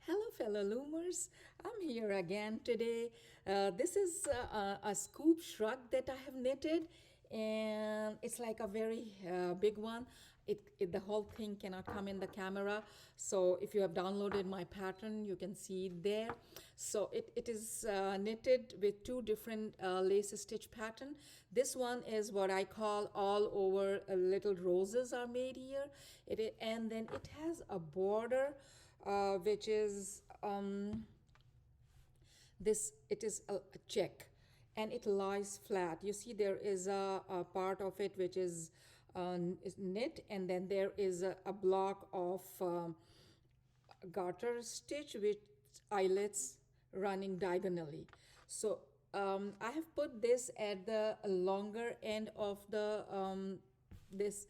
Hello, fellow loomers. I'm here again today. This is a scoop shrug that I have knitted, and it's like a very big one. The whole thing cannot come in the camera. So if you have downloaded my pattern, you can see it there. So it is knitted with two different lace stitch pattern. This one is what I call all over little roses are made here. And then it has a border which is this it is a check, and it lies flat. You see there is a part of it which is knit, and then there is a block of garter stitch with eyelets running diagonally. So I have put this at the longer end of the this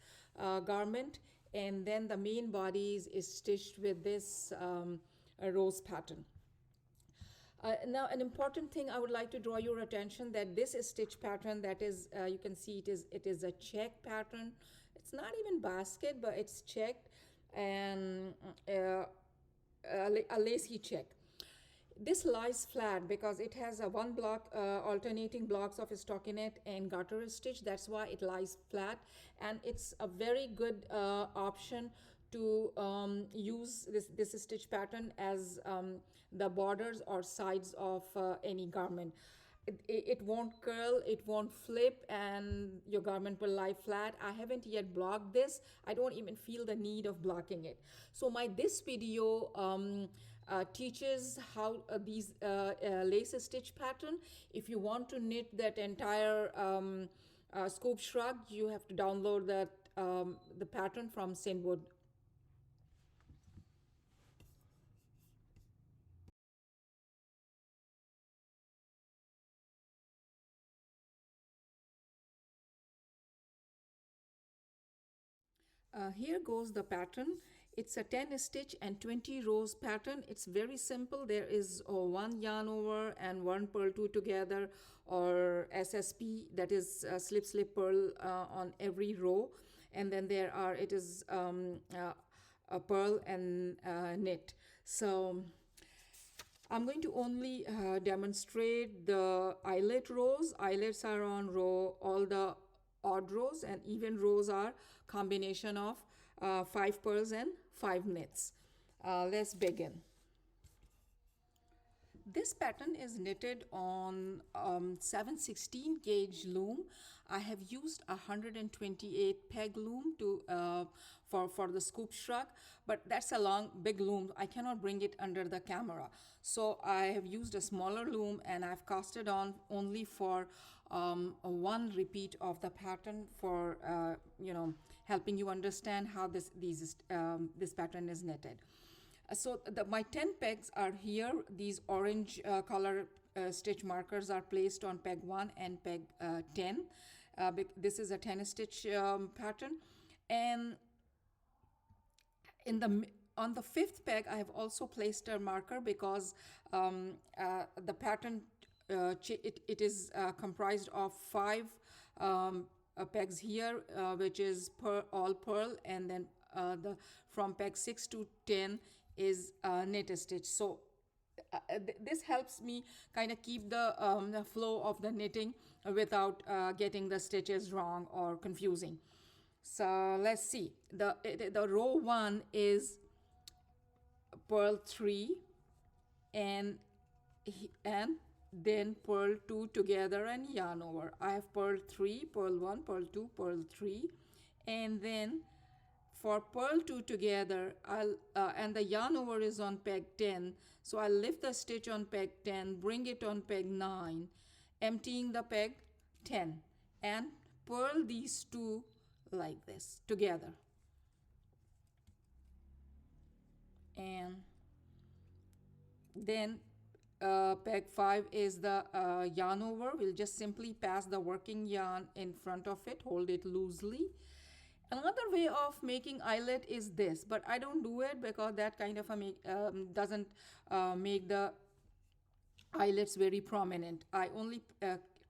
garment, and then the main body is stitched with this rose pattern. Now, an important thing I would like to draw your attention that this is stitch pattern that is you can see it is a check pattern. It's not even basket, but it's checked, and a lacy check. This lies flat because it has a one block alternating blocks of stockinette and garter stitch. That's why it lies flat, and it's a very good option to use this stitch pattern as the borders or sides of any garment. It won't curl, it won't flip, and your garment will lie flat. I haven't yet blocked this. I don't even feel the need of blocking it. So my this video teaches how these lace stitch pattern. If you want to knit that entire scoop shrug, you have to download that the pattern from Sinwood. Here goes the pattern. It's a 10 stitch and 20 rows pattern. It's very simple. There is one yarn over and one purl two together, or SSP, that is slip slip purl on every row, and then there are it is a purl and knit. So I'm going to only demonstrate the eyelet rows. Eyelets are on row, all the odd rows, and even rows are combination of 5 pearls and 5 knits. Let's begin. This pattern is knitted on 716 gauge loom. I have used 128 peg loom to for the scoop shrug, but that's a long big loom. I cannot bring it under the camera, so I have used a smaller loom, and I've casted on only for one repeat of the pattern for helping you understand how this pattern is knitted. So my 10 pegs are here. These orange color stitch markers are placed on peg 1 and peg 10. This is a 10 stitch pattern, and on the 5th peg I have also placed a marker because the pattern it is comprised of 5 pegs here, which is all purl, and then from peg 6 to 10 is knit stitch. So this helps me kind of keep the flow of the knitting without getting the stitches wrong or confusing. So let's see. The row 1 is purl 3 and then purl 2 together and yarn over. I have purl 3, purl 1, purl 2, purl 3, and then for purl 2 together, I'll and the yarn over is on peg 10, so I'll lift the stitch on peg 10, bring it on peg 9, emptying the peg 10, and purl these two like this together. And then peg 5 is the yarn over. We'll just simply pass the working yarn in front of it, hold it loosely. Another way of making eyelet is this, but I don't do it because that kind of doesn't make the eyelets very prominent. I only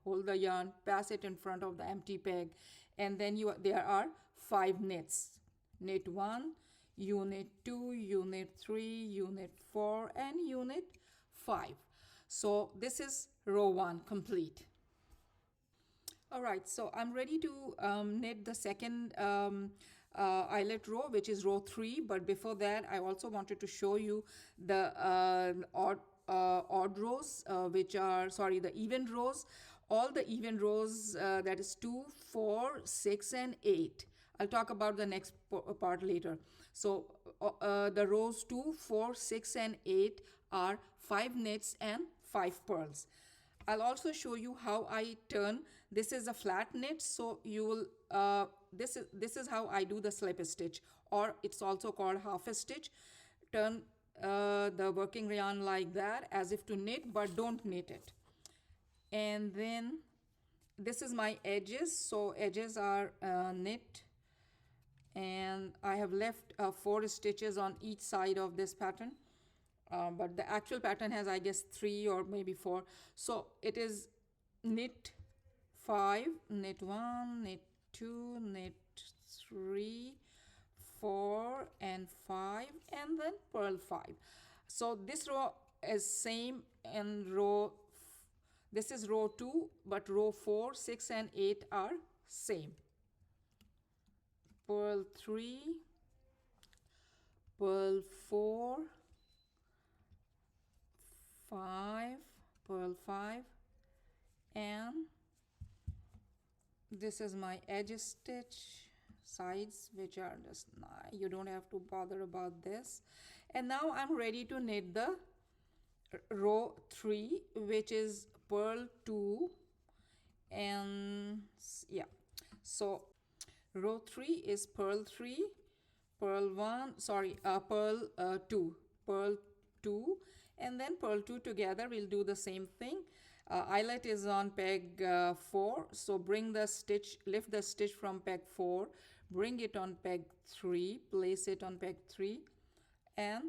hold the yarn, pass it in front of the empty peg, and then there are 5 knits. Knit 1, unit 2, unit 3, unit 4, and unit 5. So this is row 1 complete. All right, so I'm ready to knit the second eyelet row, which is row 3. But before that, I also wanted to show you the odd rows, which are, sorry, the even rows. All the even rows, that is 2, 4, 6, and 8. I'll talk about the next part later. So the rows 2, 4, 6, and 8 are 5 knits and 5 purls. I'll also show you how I turn. This is a flat knit, so you will this is how I do the slip stitch, or it's also called half a stitch. Turn the working yarn like that as if to knit, but don't knit it. And then this is my edges, so edges are knit, and I have left 4 stitches on each side of this pattern. But the actual pattern has, I guess, 3 or maybe 4. So it is knit 5, knit 1, knit 2, knit 3, 4, and 5, and then purl 5. So this row is same in this is row 2, but row 4, 6, and 8 are same. Purl 3, purl 4, 5, purl 5, and this is my edge stitch sides, which are just you don't have to bother about this. And now I'm ready to knit the row 3, which is purl 2, and yeah, so row 3 is purl 3, purl 1, sorry, purl 2, purl 2, and then purl 2 together. We'll do the same thing. Eyelet is on peg 4, so bring the stitch, lift the stitch from peg 4, bring it on peg 3, place it on peg 3, and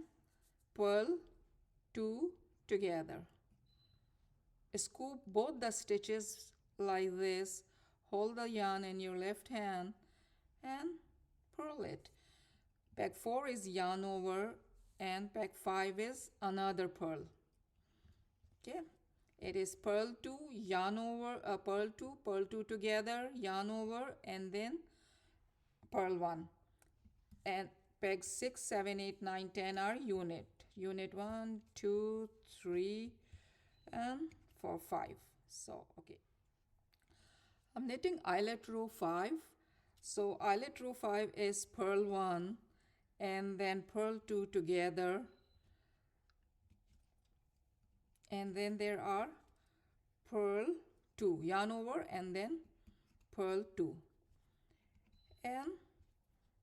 purl 2 together. Scoop both the stitches like this, hold the yarn in your left hand and purl it. Peg 4 is yarn over, and peg 5 is another purl. Okay, it is purl 2, yarn over, purl 2 together, yarn over, and then purl 1. And peg 6, 7, 8, 9, 10 are unit 1, 2, 3, and 4, 5. So okay, I'm knitting eyelet row 5. So eyelet row 5 is purl 1 and then purl 2 together, and then there are purl 2, yarn over, and then purl 2. And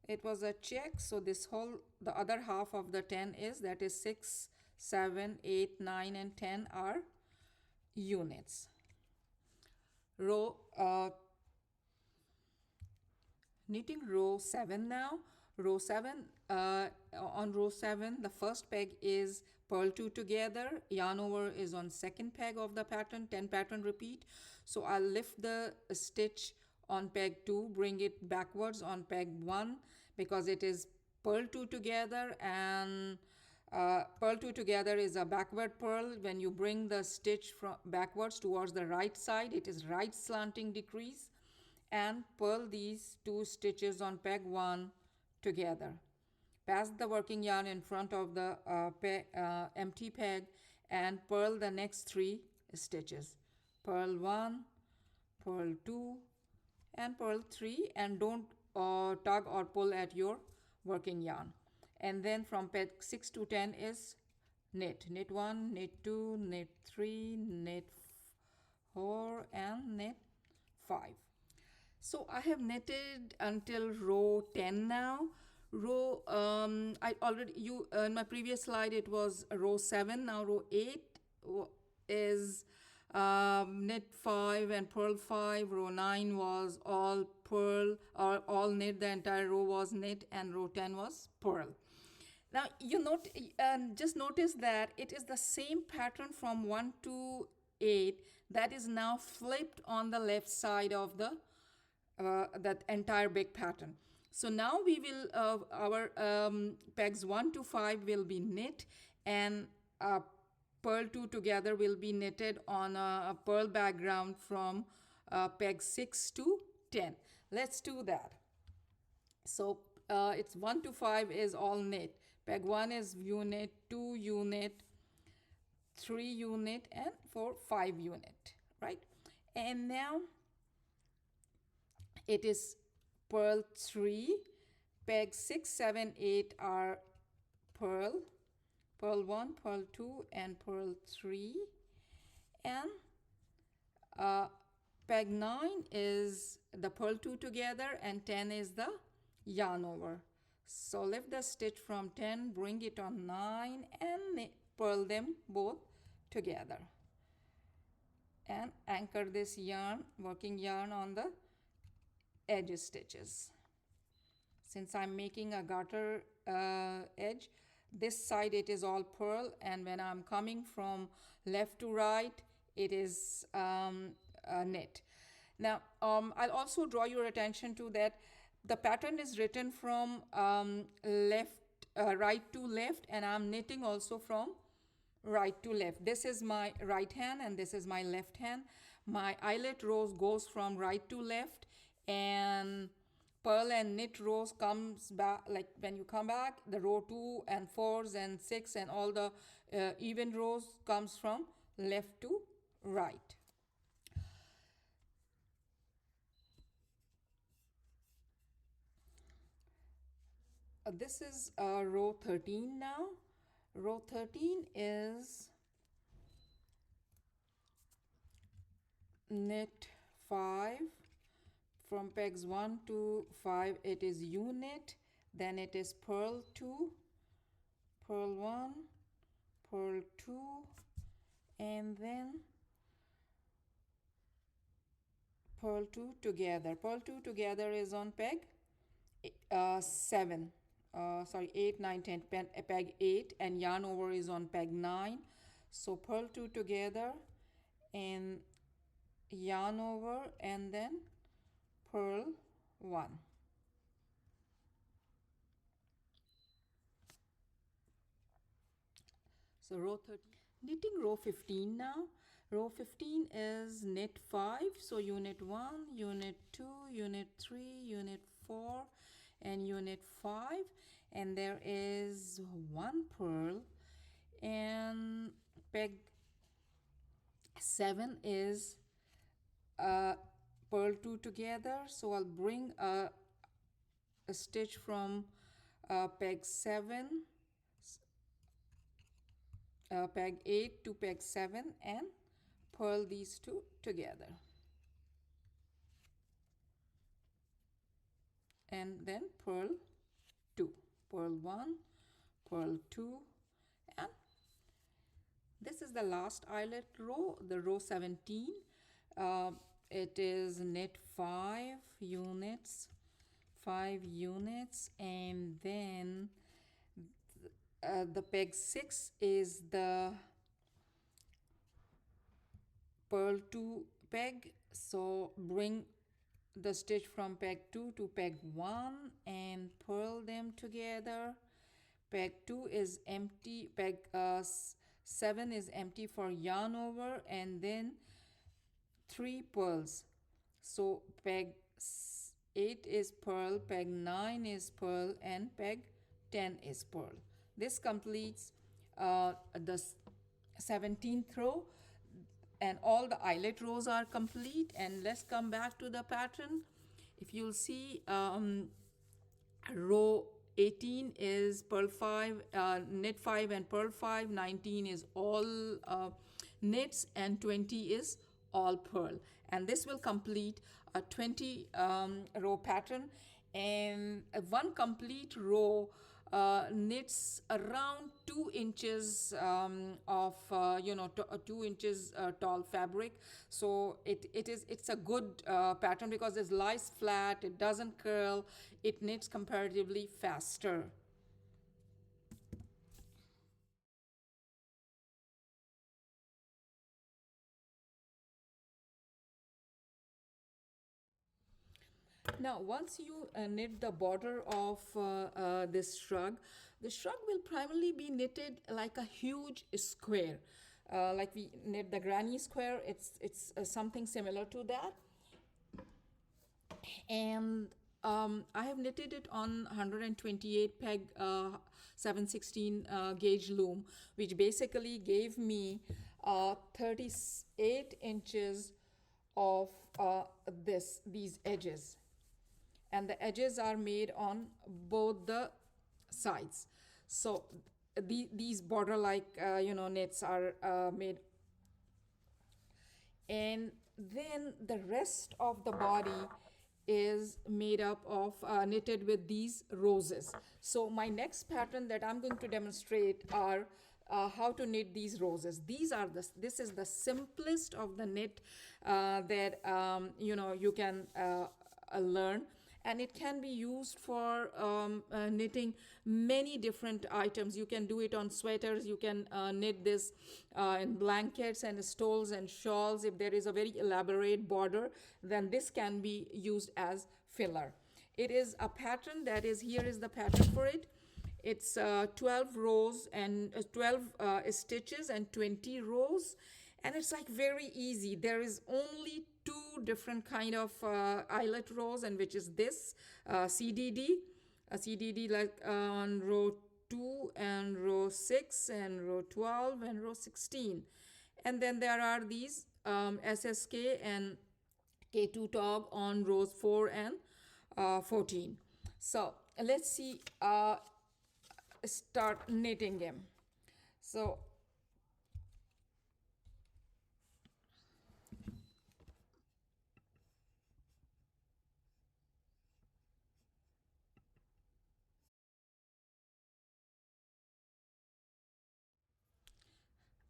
it was a check, so this whole, the other half of the 10 is, that is 6, 7, 8, 9, and 10 are units. Row knitting row 7 now. Row 7, on row 7, the first peg is purl 2 together, yarn over is on second peg of the pattern, 10 pattern repeat. So I'll lift the stitch on peg 2, bring it backwards on peg 1, because it is purl 2 together, and purl 2 together is a backward purl. When you bring the stitch from backwards towards the right side, it is right slanting decrease, and purl these 2 stitches on peg 1 together. Pass the working yarn in front of the empty peg and purl the next 3 stitches. Purl 1, purl 2, and purl 3, and don't tug or pull at your working yarn. And then from peg 6 to 10 is knit 1, knit 2, knit 3, knit 4, and knit 5. So I have knitted until row 10 now. Row I already, in my previous slide it was row 7. Now row 8 is knit 5 and purl 5. Row 9 was all purl, or all knit, the entire row was knit, and row 10 was purl. Now you just notice that it is the same pattern from 1 to 8 that is now flipped on the left side of the that entire big pattern. So now we will, our pegs 1 to 5 will be knit, and pearl 2 together will be knitted on a pearl background from peg 6 to 10. Let's do that. So it's 1 to 5 is all knit. Peg 1 is unit, 2 unit, 3 unit, and 4 5 unit, right? And now it is pearl 3, peg 6 7 8 are pearl, pearl 1, pearl 2, and pearl 3, and uh, peg 9 is the pearl 2 together, and 10 is the yarn over. So lift the stitch from 10, bring it on 9, and purl them both together, and anchor this yarn, working yarn, on the edge stitches. Since I'm making a garter edge, this side it is all purl, and when I'm coming from left to right, it is knit. Now I'll also draw your attention to that the pattern is written from right to left, and I'm knitting also from right to left. This is my right hand and this is my left hand. My eyelet rows goes from right to left, and purl and knit rows comes back, like when you come back, the row 2 and 4s and 6 and all the even rows comes from left to right. This is row 13 now. Row 13 is knit 5. From pegs 1 to 5 it is unit, then it is purl 2, purl 1, purl 2, and then purl 2 together. Purl 2 together is on peg 7. 8 9 10, peg 8, and yarn over is on peg 9. So purl 2 together and yarn over, and then purl 1. So row 13, knitting row 15 now. Row 15 is knit 5. So unit 1, unit 2, unit 3, unit 4, and unit 5, and there is 1 purl, and peg 7 is purl 2 together. So I'll bring a stitch from peg 7, peg 8 to peg 7, and purl these two together, and then purl 2, purl 1, purl 2, and this is the last eyelet row, the row 17. It is knit 5 units, and then the peg 6 is the purl 2 peg. So bring the stitch from peg 2 to peg 1 and purl them together. Peg 2 is empty, peg 7 is empty for yarn over, and then 3 purls. So peg 8 is purl, peg 9 is purl, and peg 10 is purl. This completes the 17th row, and all the eyelet rows are complete. And let's come back to the pattern. If you'll see, row 18 is purl 5, knit 5 and purl 5, 19 is all knits, and 20 is all purl, and this will complete a 20 row pattern. And one complete row knits around 2 inches of 2 inches tall fabric. So it's a good pattern because it lies flat, it doesn't curl, it knits comparatively faster. Now, once you knit the border of this shrug, the shrug will primarily be knitted like a huge square. Like we knit the granny square, it's something similar to that. And I have knitted it on 128 peg 716 gauge loom, which basically gave me 38 inches of these edges, and the edges are made on both the sides. So these border like knits are made, and then the rest of the body is made up of knitted with these roses. So my next pattern that I'm going to demonstrate are how to knit these roses. This is the simplest of the knit that you can learn, and it can be used for knitting many different items. You can do it on sweaters, you can knit this in blankets and stoles and shawls. If there is a very elaborate border, then this can be used as filler. It is a pattern that is, here is the pattern for it. It's 12 rows and 12 stitches and 20 rows, and it's like very easy. There is only two different kind of eyelet rows, and which is this CDD, a CDD like on row 2 and row 6 and row 12 and row 16. And then there are these SSK and K2 tog on rows 4 and 14. So let's see, start knitting them. So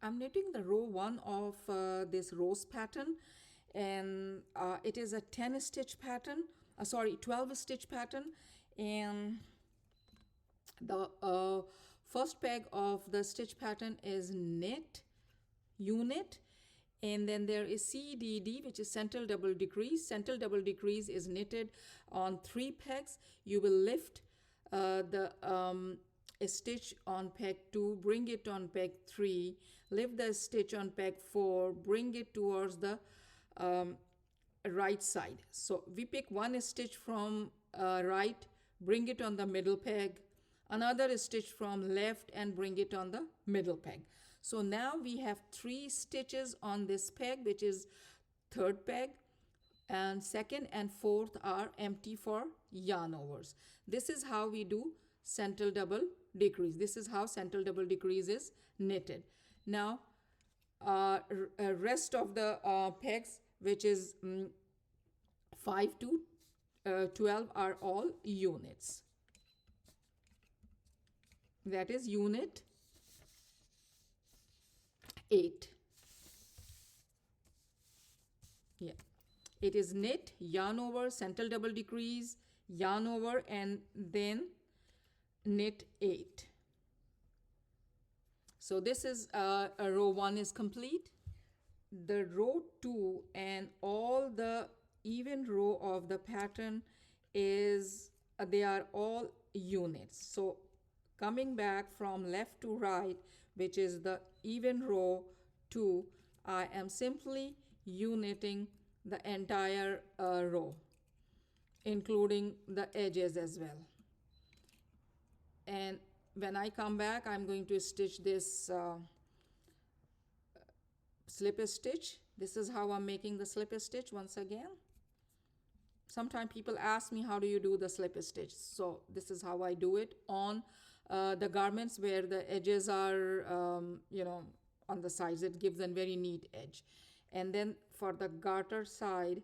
I'm knitting the row 1 of this rose pattern, and it is a 10 stitch pattern, 12 stitch pattern, and the first peg of the stitch pattern is knit, unit, and then there is CDD, which is central double decrease. Central double decrease is knitted on 3 pegs. You will lift the stitch on peg 2, bring it on peg 3, lift the stitch on peg 4, bring it towards the right side. So we pick one stitch from right, bring it on the middle peg, another stitch from left and bring it on the middle peg. So now we have 3 stitches on this peg, which is third peg, and second and fourth are empty for yarn overs. This is how we do central double decrease. This is how central double decrease is knitted. Now rest of the pegs, which is 5 to 12, are all units. That is unit 8. Yeah, it is knit, yarn over, central double decrease, yarn over, and then knit 8. So this is row 1 is complete. The row 2 and all the even row of the pattern is they are all units. So coming back from left to right, which is the even row 2, I am simply uniting the entire row, including the edges as well. And when I come back, I'm going to stitch this slip stitch. This is how I'm making the slip stitch once again. Sometimes people ask me, how do you do the slip stitch? So this is how I do it on the garments where the edges are, on the sides. It gives a very neat edge. And then for the garter side,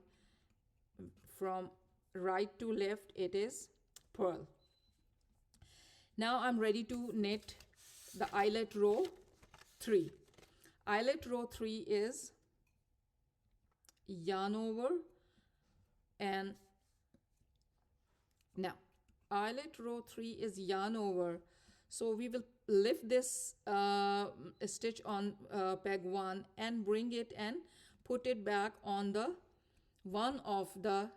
from right to left, it is purl. Now I'm ready to knit the eyelet row 3. Eyelet row 3 is yarn over, and now eyelet row 3 is yarn over. So we will lift this stitch on peg 1 and bring it and put it back on the one of the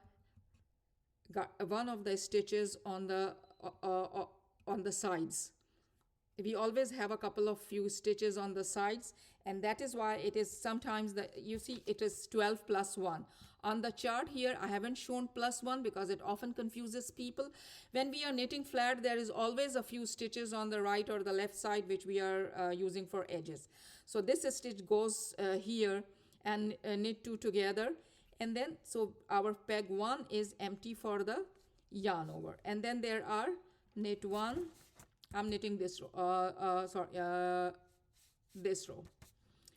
one of the stitches on the sides. We always have a couple of few stitches on the sides, and that is why it is sometimes the, you see it is 12 plus 1 on the chart. Here I haven't shown plus 1 because it often confuses people. When we are knitting flat, there is always a few stitches on the right or the left side which we are using for edges. So this stitch goes here and knit 2 together, and then so our peg 1 is empty for the yarn over, and then there are knit 1. I'm knitting this row, this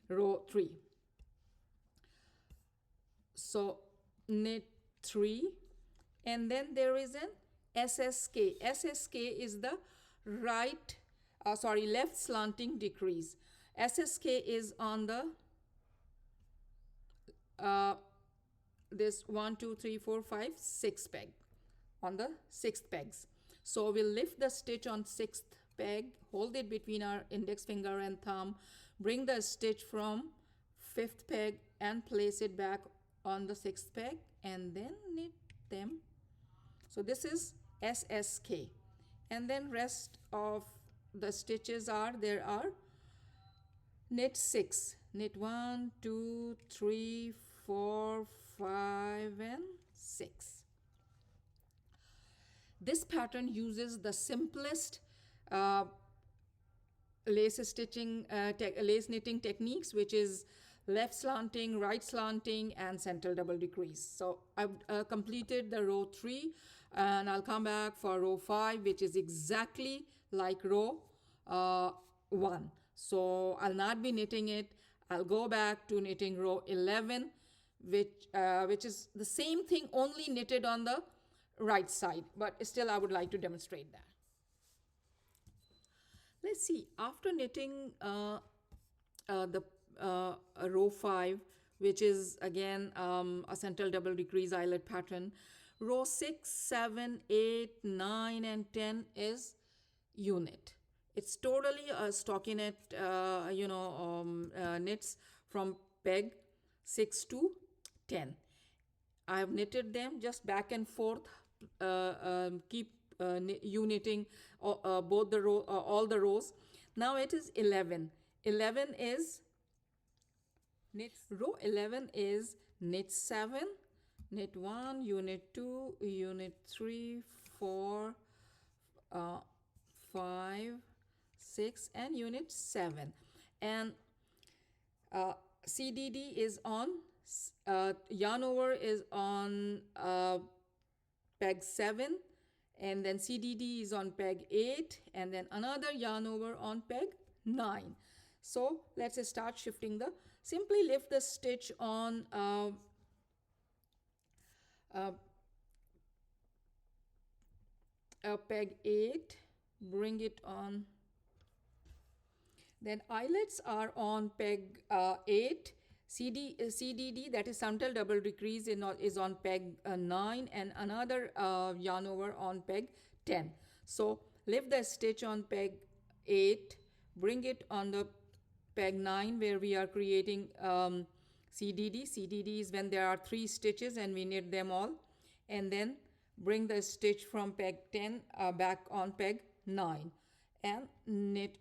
row 3. So knit 3, and then there is an SSK. SSK is the left slanting decrease. SSK is on the this 1, 2, 3, 4, 5, 6 peg, on the 6th pegs. So we'll lift the stitch on 6th peg, hold it between our index finger and thumb, bring the stitch from 5th peg and place it back on the 6th peg, and then knit them. So this is SSK, and then rest of the stitches are, there are knit 6, knit 1, 2, 3, 4, 5 and 6. This pattern uses the simplest lace stitching, lace knitting techniques, which is left slanting, right slanting, and central double decrease. So I've completed the row 3, and I'll come back for row 5, which is exactly like row 1. So I'll not be knitting it. I'll go back to knitting row 11, which is the same thing, only knitted on the right side, but still I would like to demonstrate that. Let's see, after knitting the row 5, which is again a central double decrease eyelet pattern, row 6, 7, 8, 9 and 10 is U-knit. It's totally a stockinette, knits from peg 6 to 10. I have knitted them just back and forth, keep U-knitting both the row, all the rows. Now it is 11. 11 is knit, row 11 is knit 7, knit 1, U-knit 2, U-knit 3, 4, 5, 6 and U-knit 7, and CDD is on yarn over is on peg 7, and then CDD is on peg 8, and then another yarn over on peg 9. So let's start shifting the, simply lift the stitch on peg 8, bring it on, then eyelets are on peg 8, CDD, that is central double decrease, is on peg 9, and another yarn over on peg 10. So lift the stitch on peg 8, bring it on the peg 9 where we are creating CDD. CDD is when there are 3 stitches and we knit them all, and then bring the stitch from peg 10 back on peg 9 and knit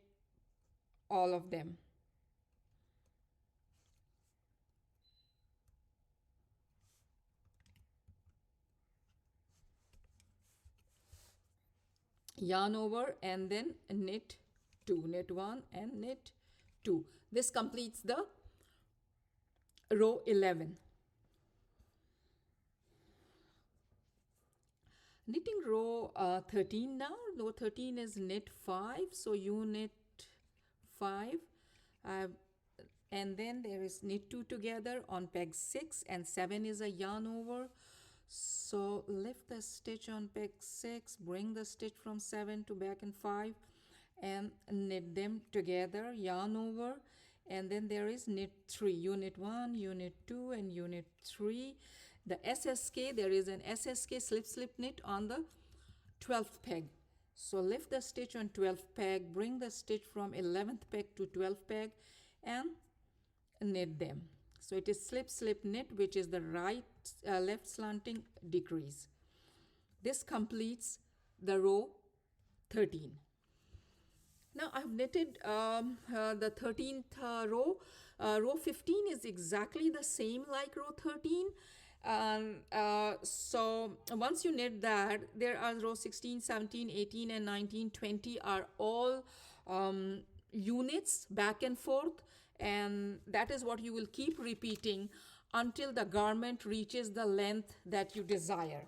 all of them. Yarn over and then knit 2, knit 1 and knit 2. This completes the row 11. Knitting row 13 now. Row 13 is knit 5, so you knit 5, and then there is knit 2 together on peg 6, and 7 is a yarn over. So lift the stitch on peg 6, bring the stitch from 7 to back in 5 and knit them together, yarn over, and then there is knit 3, unit 1, unit 2 and unit 3. The SSK, there is an SSK slip knit on the 12th peg. So lift the stitch on 12th peg, bring the stitch from 11th peg to 12th peg and knit them. So it is slip knit, which is the right left slanting decrease. This completes the row 13. Now I've knitted the 13th row. Row 15 is exactly the same like row 13. So once you knit that, there are row 16, 17, 18 and 19, 20 are all units back and forth, and that is what you will keep repeating until the garment reaches the length that you desire.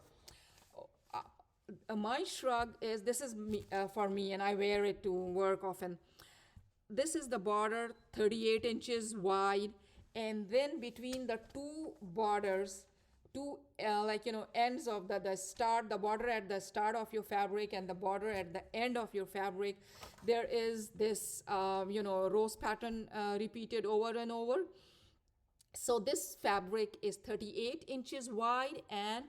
My shrug is, this is me, for me, and I wear it to work often. This is the border, 38 inches wide, and then between the two borders, two ends of the start, the border at the start of your fabric and the border at the end of your fabric, there is this rose pattern repeated over and over. So this fabric is 38 inches wide and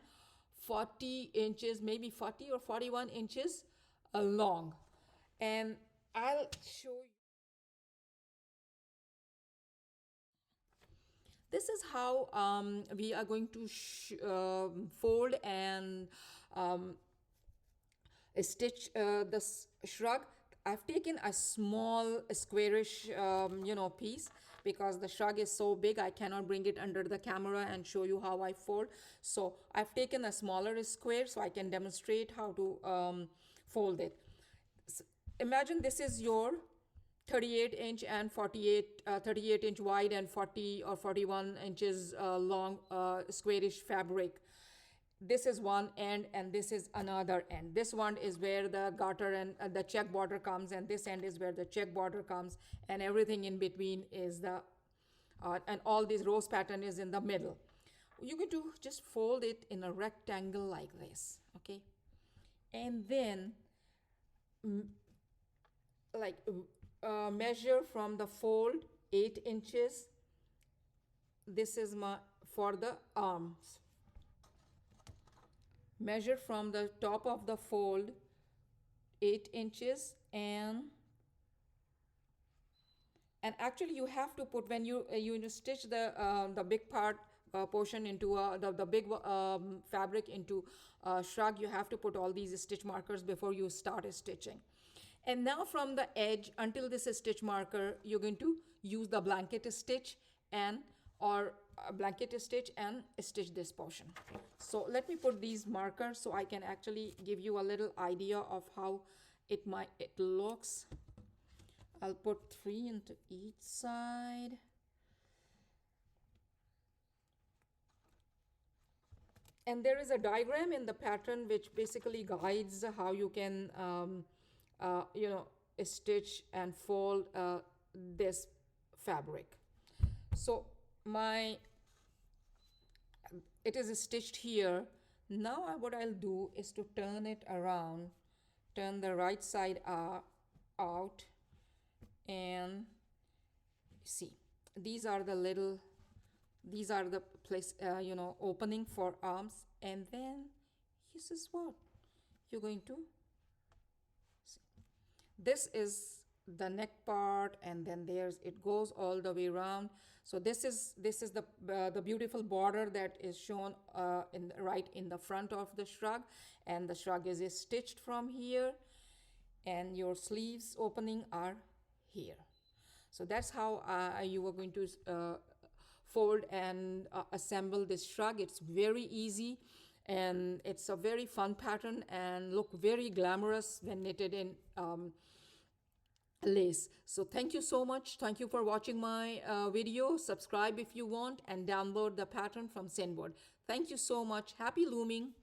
40 inches, maybe 40 or 41 inches long. And I'll show you. This is how we are going to fold and stitch this shrug. I've taken a small squarish piece, because the shrug is so big I cannot bring it under the camera and show you how I fold. So I've taken a smaller square so I can demonstrate how to fold it. So imagine this is your 38 inch and 38 inch wide and 40 or 41 inches long squarish fabric. This is one end and this is another end. This one is where the garter and the check border comes, and this end is where the check border comes, and everything in between is the and all this rose pattern is in the middle. You're going to just fold it in a rectangle like this, okay? And then measure from the fold 8 inches. This is my for the arms. Measure from the top of the fold 8 inches, and actually you have to put, when you stitch the big part portion into the big fabric into shrug, you have to put all these stitch markers before you start stitching. And now from the edge until this stitch marker, you're going to use the blanket stitch and stitch this portion. So let me put these markers so I can actually give you a little idea of how it looks. I'll put 3 into each side. And there is a diagram in the pattern which basically guides how you can stitch and fold this fabric. So it is stitched here. Now what I'll do is to turn it around, turn the right side out, and see, these are the place opening for arms. And then this is what you're going to see. This is the neck part, and then it goes all the way around. So this is the beautiful border that is shown right in the front of the shrug, and the shrug is stitched from here, and your sleeves opening are here. So that's how you are going to fold and assemble this shrug. It's very easy, and it's a very fun pattern and look very glamorous when knitted in lace. So thank you so much. Thank you for watching my video. Subscribe if you want, and download the pattern from Zenboard. Thank you so much. Happy looming.